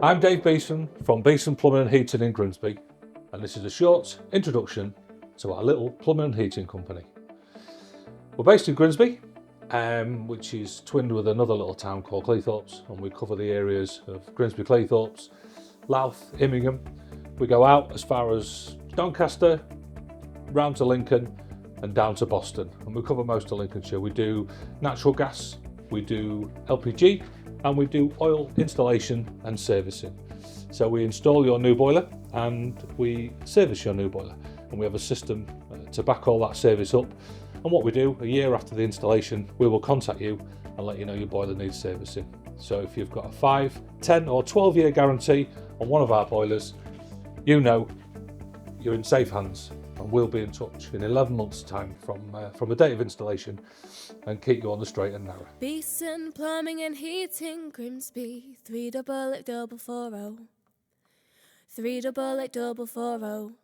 I'm Dave Beeson from Beeson Plumbing Heating in Grimsby, and this is a short introduction to our little plumbing and heating company. We're based in Grimsby, which is twinned with another little town called Cleethorpes, and we cover the areas of Grimsby, Cleethorpes, Louth, Immingham. We go out as far as Doncaster, round to Lincoln and down to Boston, and we cover most of Lincolnshire. We do natural gas, we do LPG, and we do oil installation and servicing. So we install your new boiler and we service your new boiler, and we have a system to back all that service up. And what we do, a year after the installation, we will contact you and let you know your boiler needs servicing. So if you've got a 5, 10 or 12 year guarantee on one of our boilers, you know you're in safe hands, and we'll be in touch in 11 months time from the date of installation and keep you on the straight and narrow. Beeson Plumbing and Heating Grimsby, 388 440, 388 440.